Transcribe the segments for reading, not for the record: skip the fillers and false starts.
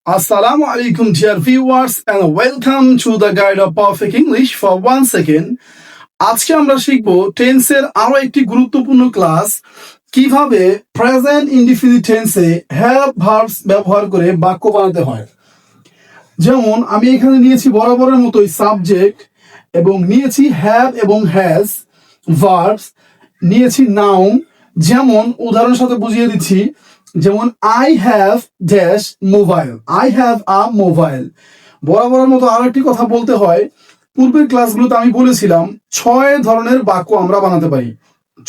Assalamu alaikum dear viewers and welcome to the guide of perfect English for 1 second. আজকে আমরা শিখব টেন্সের আরো একটি গুরুত্বপূর্ণ ক্লাস, কিভাবে প্রেজেন্ট ইনডিফিনিট টেন্সে হ্যাভ ভার্বস ব্যবহার করে বাক্য বানাতে হয়। যেমন আমি এখানে নিয়েছি বরাবরের মতোই সাবজেক্ট এবং নিয়েছি হ্যাভ এবং হ্যাজ, ভার্বস নিয়েছি নাউন। যেমন উদাহরণের সাথে বুঝিয়ে দিচ্ছি, যেমন I have dash mobile, I have a mobile. বরাবরের মতো আরো একটি কথা বলতে হয়, পূর্বের ক্লাসগুলোতে আমি বলেছিলাম 6 ধরনের বাক্য আমরা বানাতে পারি।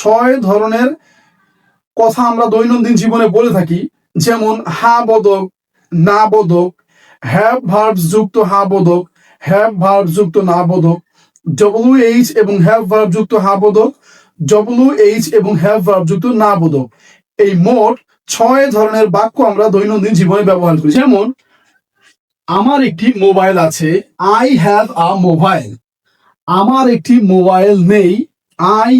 6 ধরনের কথা আমরা দৈনন্দিন জীবনে বলে থাকি, যেমন হা বোধক, না বোধক, হ্যাভ ভার্বস যুক্ত হা বোধক, হ্যাভ ভার্ব যুক্ত না বোধক, WH এবং হ্যাভ ভার্ব যুক্ত হা বোধক, WH এবং হ্যাভ ভার্ব যুক্ত না বোধক। এই মোট 6 ধরনের বাক্য আমরা দৈনন্দিন জীবনে ব্যবহার করি। যেমন আমার একটি মোবাইল আছে, আই হ্যাভ আ মোবাইল। আমার একটি মোবাইল নেই, I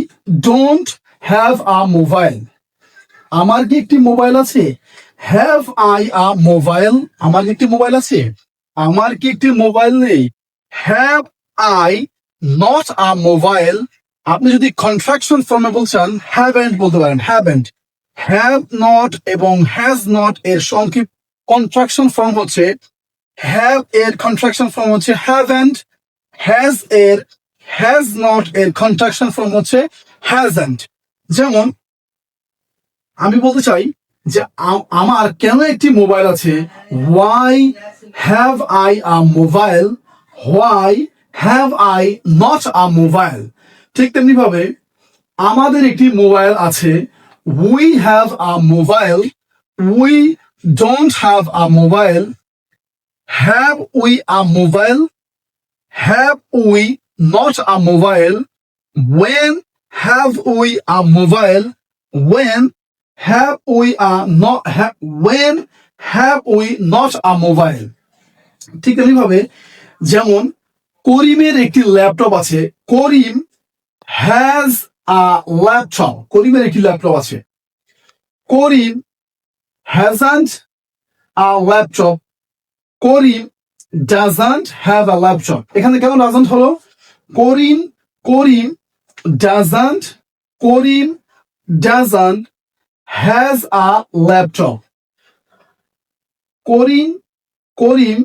don't have a mobile. আমার কি একটি মোবাইল আছে, হ্যাভ আই আ মোবাইল। আমার কি একটি মোবাইল আছে, আমার কি একটি মোবাইল নেই, have I not a mobile. আপনি যদি কন্ট্রাকশন ফর্মে বলছেন, হ্যাভেন্ট বলতে পারেন, হ্যাভেন্ট। হ্যাভ নট এবং হ্যাজ নট এর সংক্ষিপ্ত কন্ট্রাকশন ফর্ম হচ্ছে হ্যাভ, এর কন্ট্রাকশন ফর্ম হচ্ছে হ্যাভেন্ট। হ্যাজ এর, হ্যাজ নট এর কন্ট্রাকশন ফর্ম হচ্ছে হ্যাজেন্ট। যেমন আমি বলতে চাই যে আমার কেন একটি মোবাইল আছে, why have I a mobile, why have I not a mobile. ঠিক তেমনি ভাবে আমাদের একটি মোবাইল আছে, we have a mobile, we don't have a mobile. Have we a mobile, have we not a mobile. When have we a mobile, when have we a not, when have we not a mobile. ঠিক তেমনি ভাবে যেমন করিমের একটি laptop আছে, করিম has a laptop. করিমের একটি laptop আছে। Karim hasn't a laptop, Karim doesn't have a laptop. এখানে কেন ডাজন্ট হলো, Karim Karim doesn't, Karim doesn't has a laptop. Karim Karim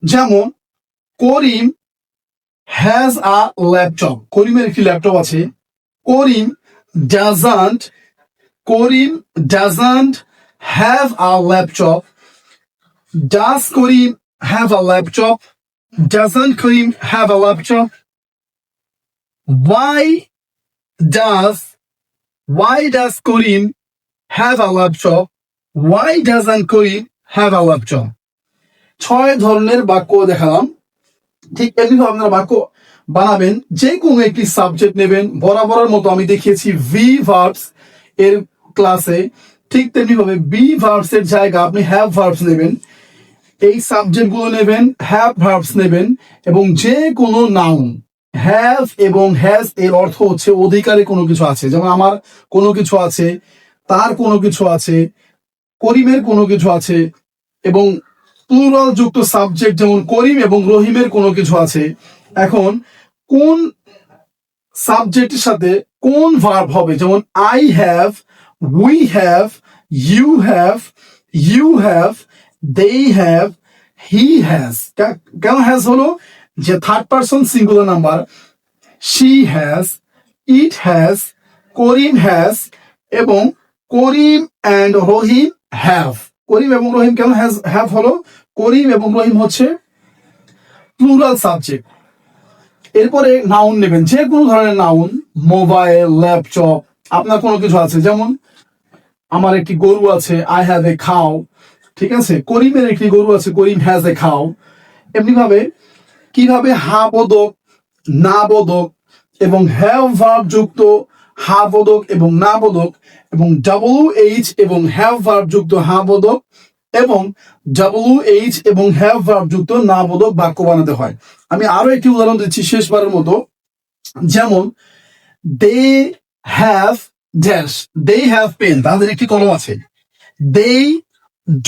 যেমন করিম হ্যাজ আ ল্যাপটপ, করিমের একটি ল্যাপটপ আছে। Karim doesn't, Karim doesn't have a laptop. Does Karim have a laptop, doesn't Karim have a laptop. Why does Karim have a laptop, why doesn't Karim have a laptop. 6 ধরনের বাক্য দেখালাম। ঠিক এমনিভাবে আপনারা বাক্য বানাবেন। যে কোনো একটি সাবজেক্ট নেবেন, বরাবরের মতো আমি দেখিয়েছি ভি ভার্বস এর ক্লাসে। ঠিক তেমনি ভাবে বি ভার্বস এর জায়গা আপনি হ্যাভ ভার্বস নেবেন, এই সাবজেক্ট গুলো নেবেন, হ্যাভ ভার্বস নেবেন। এবং যে কোনো নাউন, হ্যাভ এবং হ্যাজ এর অর্থ হচ্ছে অধিকারে কোনো কিছু আছে। যেমন আমার কোনো কিছু আছে, তার কোনো কিছু আছে, করিমের কোনো কিছু আছে। এবং প্লুরাল যুক্ত সাবজেক্ট যেমন করিম এবং রহিমের কোনো কিছু আছে। এখন কোন সাবজেক্টের সাথে কোন ভার্ব হবে, যেমন I have, we have, you have, you have, they have, he has. কেন হ্যাজ হলো, যে third person singular number. She has, it has, Karim has এবং করিম অ্যান্ড রহিম হ্যাভ। করিম এবং রহিম কেন হ্যাভ হলো, করিম এবং রহিম হচ্ছে প্লুরাল সাবজেক্ট। এরপরে নাউন নেবেন, যে কোনো ধরনের নাউন, মোবাইল, ল্যাপটপ। আপনার কোনো কিছু আছে, যেমন আমার একটি গরু আছে, আই হ্যাভ এ খাও। ঠিক আছে, করিমের একটি গরু আছে, করিম হ্যাজ এ খাও। এমনি ভাবে কিভাবে হা বোধক, না বোধক এবং হ্যাভ ভার্ব যুক্ত হা বোধক এবং না বোধক, এবং WH এবং হ্যাভ ভার্ব যুক্ত হা বোধক এবং WH এবং হ্যাভ ভার্ব যুক্ত না বোধক বাক্য বানাতে হয়। আমি আরো একটি উদাহরণ দিচ্ছি শেষবারের মতো। যেমন they have dash, they have pen, তাদের একটি কলম আছে। দে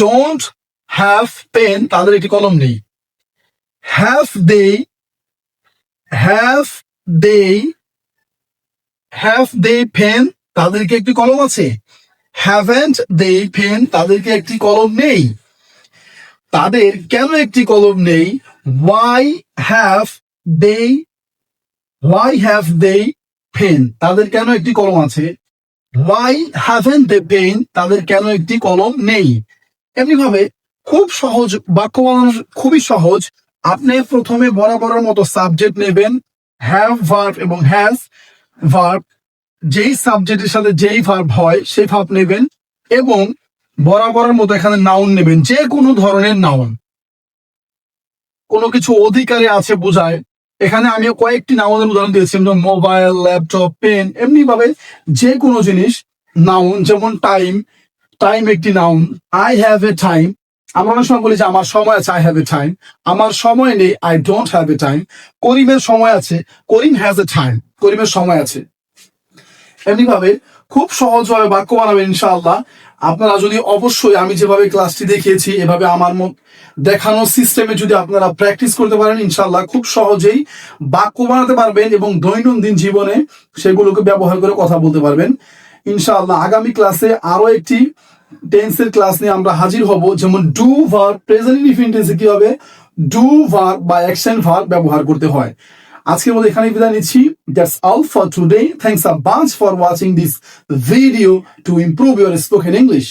ডোন্ট হ্যাভ পেন তাদের একটি কলম নেই। Have they have they have they pen তাদেরকে একটি কলম আছে। হ্যাভেন্ট দে পেন তাদেরকে একটি কলম নেই। তাদের কেন একটি কলম নেই? ওয়াই হ্যাভ দে পেন তাদের কেন একটি কলম আছে? ওয়াই হ্যাভেন্ট দে পেন তাদের কেন একটি কলম নেই? এমনি ভাবে খুব সহজ বাক্য বানানো, খুবই সহজ। আপনি প্রথমে বরাবরের মতো সাবজেক্ট নেবেন, হ্যাভ ভার্ব এবং হ্যাজ ভার্ব, যেই সাবজেক্টের সাথে যেই ভার্ব হয় সেই ভার্ব নেবেন এবং বরাবরের মতো এখানে নাউন নেবেন, যে কোনো ধরনের নাউন। কোনো কিছু অধিকারে আছে বোঝায়, এখানে আমি কয়েকটি নাউনের উদাহরণ দিয়েছি, যেমন মোবাইল, ল্যাপটপ, পেন। এমনি ভাবে যে কোনো জিনিস নাউন, যেমন টাইম, টাইম একটি noun. I have a time, আমরা অনেক সময় বলি যে আমার সময় আছে, আই হ্যাভ এ টাইম। আমার সময় নেই, I don't have a time. করিমের সময় আছে, করিম হ্যাজ এ টাইম, করিমের সময় আছে। এমনি ভাবে খুব সহজভাবে বাক্য বানাবেন ইনশাআল্লাহ। আপনারা যদি অবশ্যই আমি যেভাবে ক্লাসটি দেখিয়েছি এভাবে আমার দেখানো সিস্টেমে যদি আপনারা প্র্যাকটিস করতে পারেন, ইনশাআল্লাহ খুব সহজেই বাক্য বানাতে পারবেন এবং দৈনন্দিন জীবনে সেগুলোকে ব্যবহার করে কথা বলতে পারবেন ইনশাআল্লাহ। আগামী ক্লাসে আরো একটি টেন্সের ক্লাস নিয়ে আমরা হাজির হব, যেমন ডু ভার্ব, প্রেজেন্ট ইনডিফিনিট টেন্সে কি হবে, ডু ভার্ব বা অ্যাকশন ভার্ব ব্যবহার করতে হয়। আজকের মধ্যে এখানে বিদায় নিচ্ছি। That's all for today. Thanks a bunch for watching this video to improve your spoken English.